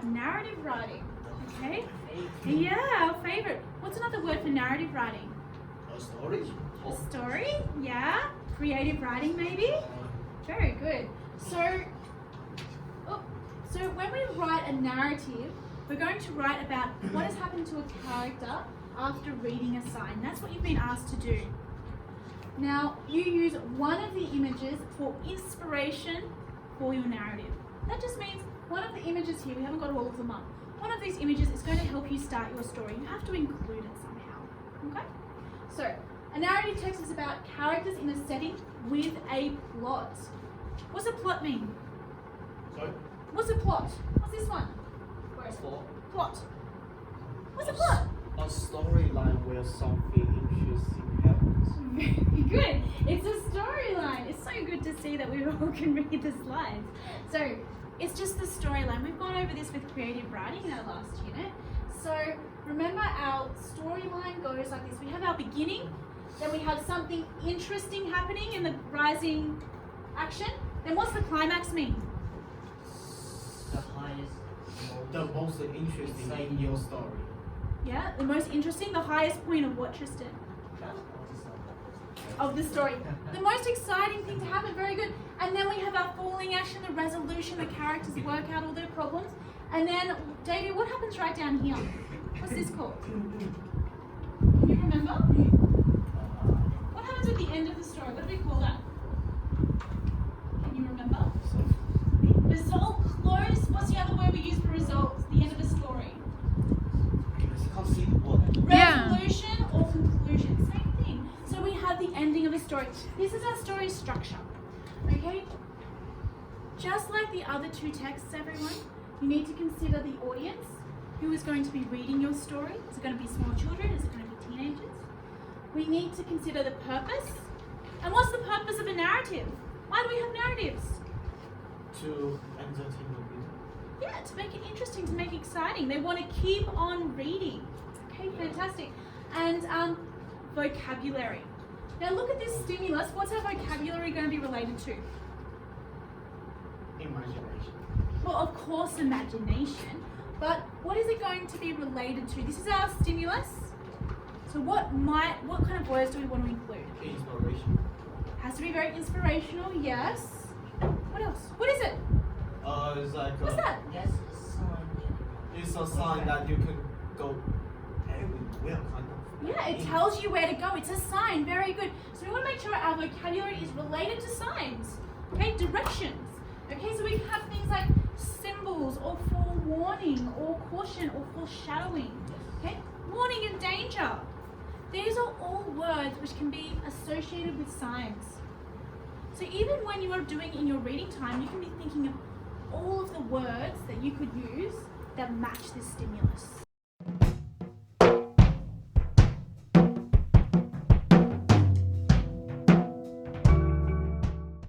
narrative writing. Okay? Yeah, our favorite. What's another word for narrative writing? A story? A story? Yeah. Creative writing, maybe? Very good. So when we write a narrative, we're going to write about what has happened to a character after reading a sign. That's what you've been asked to do. Now, you use one of the images for inspiration for your narrative. That just means one of the images here, we haven't got all of them up. One of these images is going to help you start your story. You have to include it somehow. Okay? So, a narrative text is about characters in a setting with a plot. What's a plot mean? Sorry? What's a plot? What's this one? Plot. Plot. What's a plot? A storyline where something interesting happens. Very good. It's a storyline. It's so good to see that we all can read the slides. So, it's just the storyline. We've gone over this with creative writing in our last unit. So, remember our storyline goes like this. We have our beginning, then we have something interesting happening in the rising action. Then what's the climax mean? The highest. The most interesting in your story. Yeah, the most interesting, the highest point of what, Tristan? Of the story. The most exciting thing to happen, very good. And then we have our falling action, the resolution, the characters work out all their problems. And then, David, what happens right down here? What's this called? Can you remember? What happens at the end of the story? What do we call that? Can you remember? Result, close. What's the other word we use for results? The end of the story. Can't see the word. Yeah. Resolution or conclusion, same thing. So we have the ending of the story. This is our story structure. Okay? Just like the other two texts, everyone, you need to consider the audience. Who is going to be reading your story? Is it going to be small children? Is it going to be teenagers? We need to consider the purpose. And what's the purpose of a narrative? Why do we have narratives? To entertain the reader. Yeah, to make it interesting, to make it exciting. They want to keep on reading. Okay, fantastic. And vocabulary. Now look at this stimulus. What's our vocabulary going to be related to? Imagination. Well, of course, imagination. But what is it going to be related to? This is our stimulus. So what kind of words do we want to include? Inspiration. Has to be very inspirational, yes. What else? What is it? It's like What's that? That's a sign. it's a sign that you can go everywhere, kind of. Yeah, it tells you where to go. It's a sign. Very good. So we want to make sure our vocabulary is related to signs. Okay, directions. Okay, so we have things like symbols or forewarning or caution or foreshadowing. Okay, warning and danger. These are all words which can be associated with signs. So even when you are doing in your reading time, you can be thinking of all of the words that you could use that match this stimulus.